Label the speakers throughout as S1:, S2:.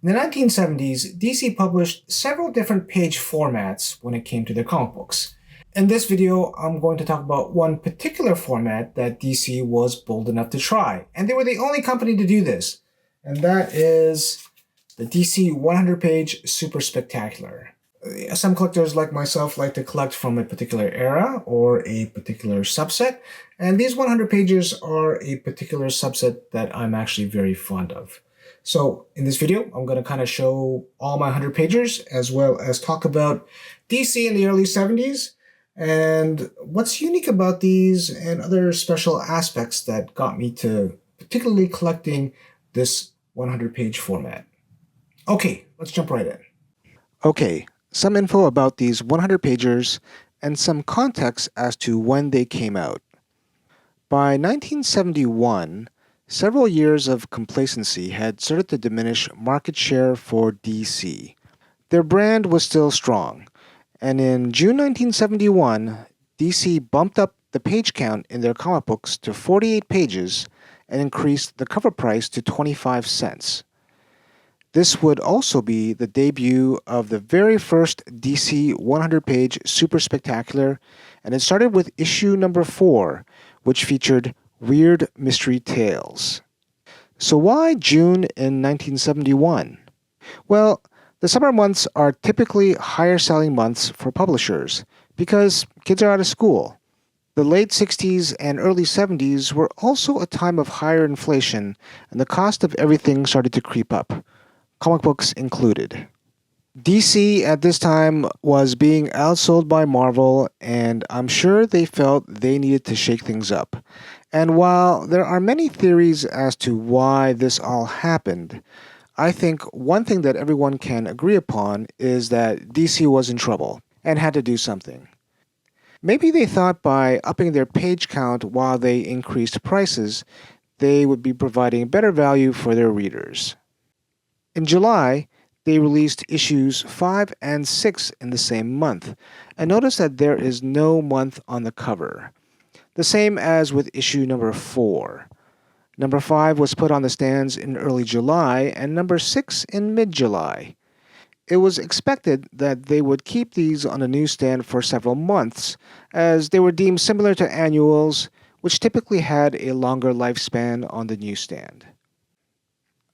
S1: In the 1970s, DC published several different page formats when it came to their comic books. In this video, I'm going to talk about one particular format that DC was bold enough to try, and they were the only company to do this, and that is the DC 100-page Super Spectacular. Some collectors like myself like to collect from a particular era or a particular subset, and these 100 pages are a particular subset that I'm actually very fond of. So in this video, I'm going to kind of show all my 100 pagers as well as talk about DC in the early 70s and what's unique about these and other special aspects that got me to particularly collecting this 100-page format. Okay, let's jump right in.
S2: Okay, some info about these 100 pagers and some context as to when they came out. By 1971, several years of complacency had started to diminish market share for DC. Their brand was still strong, and in June 1971, DC bumped up the page count in their comic books to 48 pages and increased the cover price to 25 cents. This would also be the debut of the very first DC 100-page Super Spectacular, and it started with issue number 4, which featured Weird Mystery Tales. So why June in 1971? Well, the summer months are typically higher selling months for publishers because kids are out of school. The late 60s and early 70s were also a time of higher inflation, and the cost of everything started to creep up, comic books included. DC at this time was being outsold by Marvel, and I'm sure they felt they needed to shake things up. And while there are many theories as to why this all happened, I think one thing that everyone can agree upon is that DC was in trouble and had to do something. Maybe they thought by upping their page count while they increased prices, they would be providing better value for their readers. In July, they released issues 5 and 6 in the same month, and notice that there is no month on the cover. The same as with issue number 4. Number 5 was put on the stands in early July, and number 6 in mid-July. It was expected that they would keep these on the newsstand for several months, as they were deemed similar to annuals, which typically had a longer lifespan on the newsstand.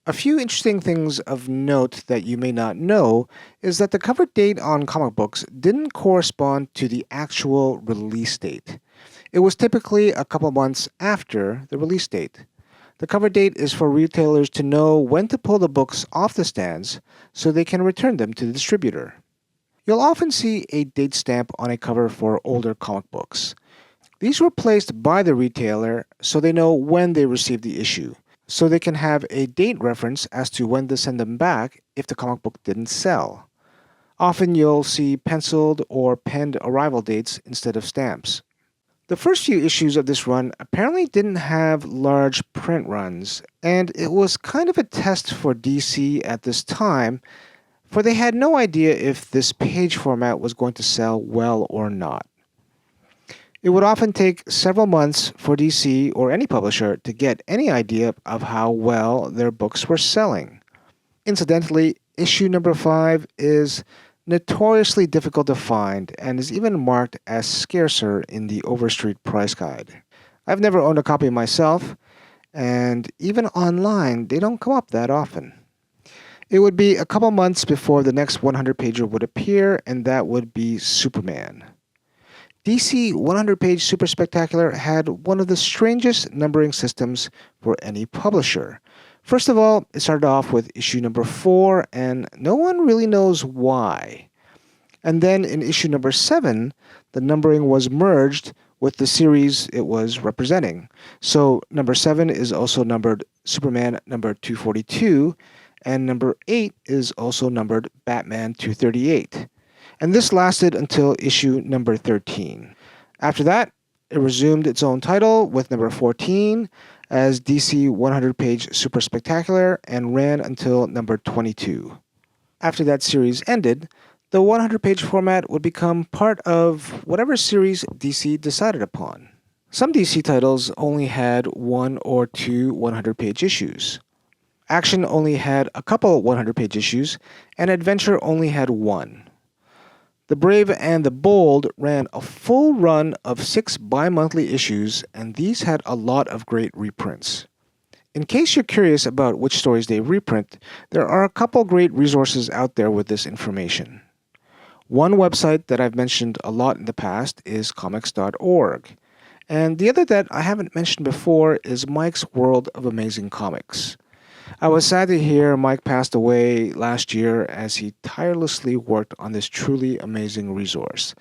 S2: A few interesting things of note that you may not know is that the cover date on comic books didn't correspond to the actual release date. It was typically a couple months after the release date. The cover date is for retailers to know when to pull the books off the stands so they can return them to the distributor. You'll often see a date stamp on a cover for older comic books. These were placed by the retailer so they know when they received the issue, so they can have a date reference as to when to send them back if the comic book didn't sell. Often you'll see penciled or penned arrival dates instead of stamps. The first few issues of this run apparently didn't have large print runs, and it was kind of a test for DC at this time, for they had no idea if this page format was going to sell well or not. It would often take several months for DC or any publisher to get any idea of how well their books were selling. Incidentally, issue number 5 is notoriously difficult to find and is even marked as scarcer in the Overstreet price guide. I've never owned a copy myself, and even online they don't come up that often. It would be a couple months before the next 100-pager would appear, and that would be Superman. DC 100-page Super Spectacular had one of the strangest numbering systems for any publisher. First of all, it started off with issue number 4, and no one really knows why. And then in issue number 7, the numbering was merged with the series it was representing. So number 7 is also numbered Superman number 242, and number 8 is also numbered Batman 238. And this lasted until issue number 13. After that, it resumed its own title with number 14 as DC 100-page Super Spectacular and ran until number 22. After that series ended, the 100-page format would become part of whatever series DC decided upon. Some DC titles only had 1 or 2 100-page issues. Action only had a couple 100-page issues, and Adventure only had one. The Brave and the Bold ran a full run of 6 bi-monthly issues, and these had a lot of great reprints. In case you're curious about which stories they reprint, there are a couple great resources out there with this information. One website that I've mentioned a lot in the past is comics.org, and the other that I haven't mentioned before is Mike's World of Amazing Comics. I was sad to hear Mike passed away last year as he tirelessly worked on this truly amazing resource.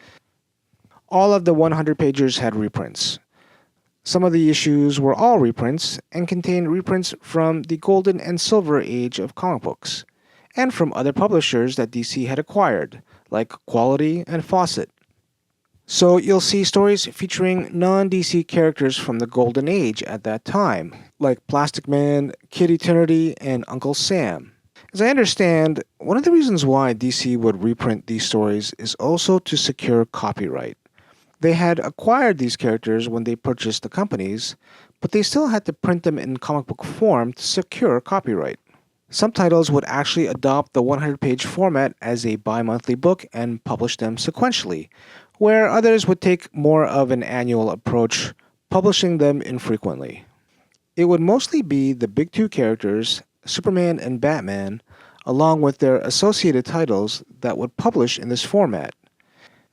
S2: All of the 100-pagers had reprints. Some of the issues were all reprints and contained reprints from the golden and silver age of comic books, and from other publishers that DC had acquired, like Quality and Fawcett. So you'll see stories featuring non-DC characters from the golden age at that time, like Plastic Man, Kid Eternity, and Uncle Sam. As I understand, one of the reasons why DC would reprint these stories is also to secure copyright. They had acquired these characters when they purchased the companies, but they still had to print them in comic book form to secure copyright. Some titles would actually adopt the 100-page format as a bi-monthly book and publish them sequentially, where others would take more of an annual approach, publishing them infrequently. It would mostly be the big two characters, Superman and Batman, along with their associated titles that would publish in this format.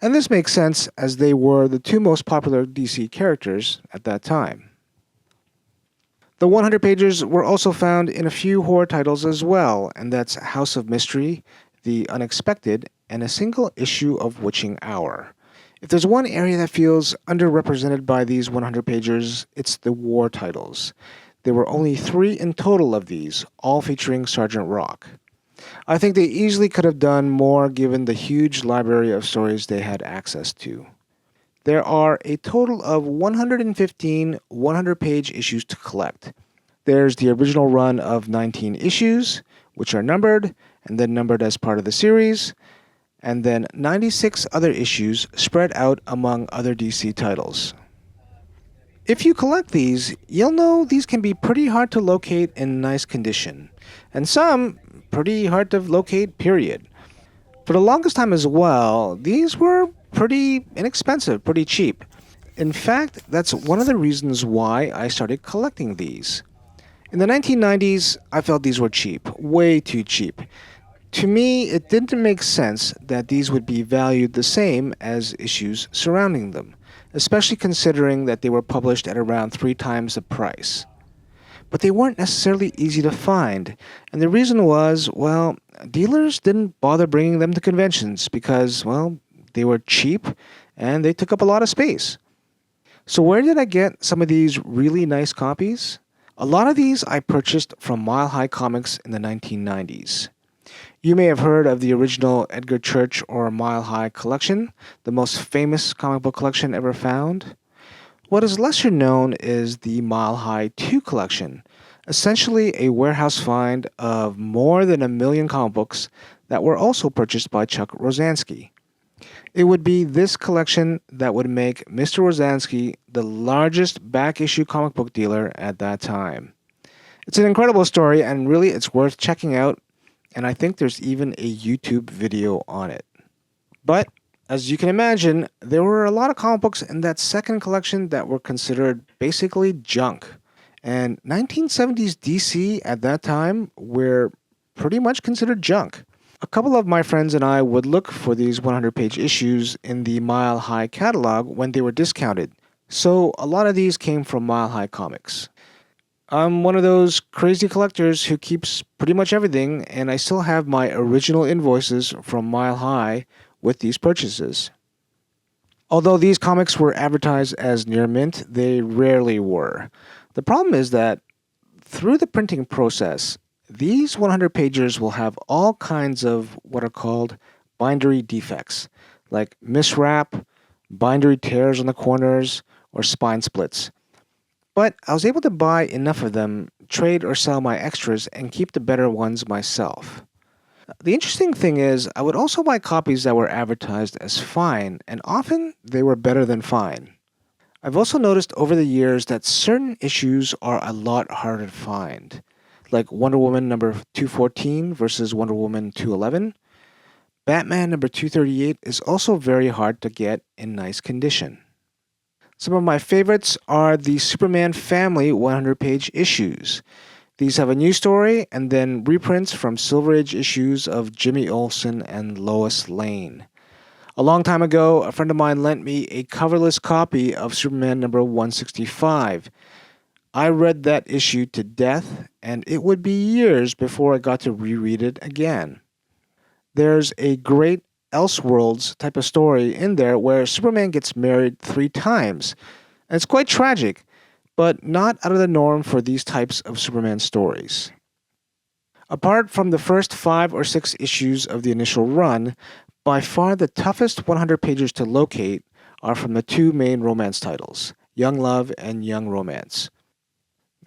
S2: And this makes sense as they were the two most popular DC characters at that time. The 100-pagers were also found in a few horror titles as well, and that's House of Mystery, The Unexpected, and a single issue of Witching Hour. If there's one area that feels underrepresented by these 100-pagers, it's the war titles. There were only 3 in total of these, all featuring Sergeant Rock. I think they easily could have done more given the huge library of stories they had access to. There are a total of 115 100-page issues to collect. There's the original run of 19 issues, which are numbered, and then numbered as part of the series, and then 96 other issues spread out among other DC titles. If you collect these, you'll know these can be pretty hard to locate in nice condition, and some pretty hard to locate, period. For the longest time as well, these were pretty inexpensive, pretty cheap. In fact, that's one of the reasons why I started collecting these. In the 1990s, I felt these were cheap, way too cheap. To me, it didn't make sense that these would be valued the same as issues surrounding them, especially considering that they were published at around 3 times the price. But they weren't necessarily easy to find, and the reason was, well, dealers didn't bother bringing them to conventions because, well, they were cheap and they took up a lot of space. So where did I get some of these really nice copies? A lot of these I purchased from Mile High Comics in the 1990s. You may have heard of the original Edgar Church or Mile High collection, the most famous comic book collection ever found. What is lesser known is the Mile High 2 collection, essentially a warehouse find of more than 1 million comic books that were also purchased by Chuck Rosansky. It would be this collection that would make Mr. Rosansky the largest back-issue comic book dealer at that time. It's an incredible story, and really it's worth checking out, and I think there's even a YouTube video on it. But as you can imagine, there were a lot of comic books in that second collection that were considered basically junk. And 1970s DC at that time were pretty much considered junk. A couple of my friends and I would look for these 100-page issues in the Mile High catalog when they were discounted. So a lot of these came from Mile High Comics. I'm one of those crazy collectors who keeps pretty much everything, and I still have my original invoices from Mile High with these purchases. Although these comics were advertised as near mint, they rarely were. The problem is that through the printing process, these 100-pagers will have all kinds of what are called bindery defects, like miswrap, bindery tears on the corners, or spine splits. But I was able to buy enough of them, trade or sell my extras, and keep the better ones myself. The interesting thing is, I would also buy copies that were advertised as fine, and often they were better than fine. I've also noticed over the years that certain issues are a lot harder to find. like Wonder Woman number 214 versus Wonder Woman 211. Batman number 238 is also very hard to get in nice condition. Some of my favorites are the Superman Family 100-page issues. These have a new story and then reprints from Silver Age issues of Jimmy Olsen and Lois Lane. A long time ago, a friend of mine lent me a coverless copy of Superman number 165. I read that issue to death, and it would be years before I got to reread it again. There's a great Elseworlds type of story in there where Superman gets married 3 times. And it's quite tragic, but not out of the norm for these types of Superman stories. Apart from the first 5 or 6 issues of the initial run, by far the toughest 100 pages to locate are from the 2 main romance titles, Young Love and Young Romance.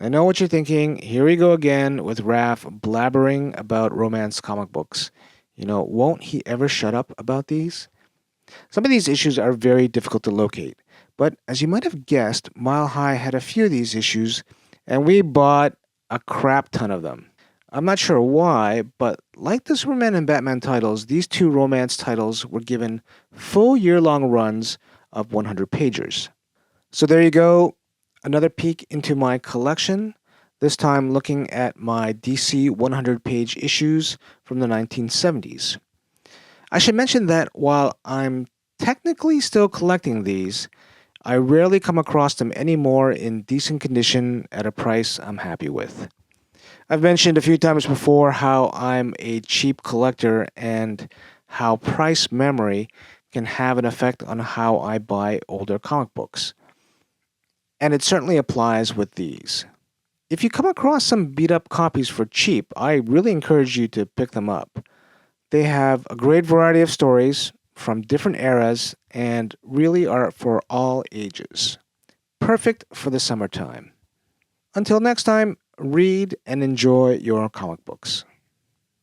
S2: I know what you're thinking. Here we go again with Raph blabbering about romance comic books. Won't he ever shut up about these? Some of these issues are very difficult to locate, but as you might have guessed, Mile High had a few of these issues, and we bought a crap ton of them. I'm not sure why, but like the Superman and Batman titles, these 2 romance titles were given full year-long runs of 100 pagers. So there you go, another peek into my collection, this time looking at my DC 100-page issues from the 1970s. I should mention that while I'm technically still collecting these, I rarely come across them anymore in decent condition at a price I'm happy with. I've mentioned a few times before how I'm a cheap collector and how price memory can have an effect on how I buy older comic books. And it certainly applies with these. If you come across some beat-up copies for cheap, I really encourage you to pick them up. They have a great variety of stories from different eras and really are for all ages. Perfect for the summertime. Until next time, read and enjoy your comic books.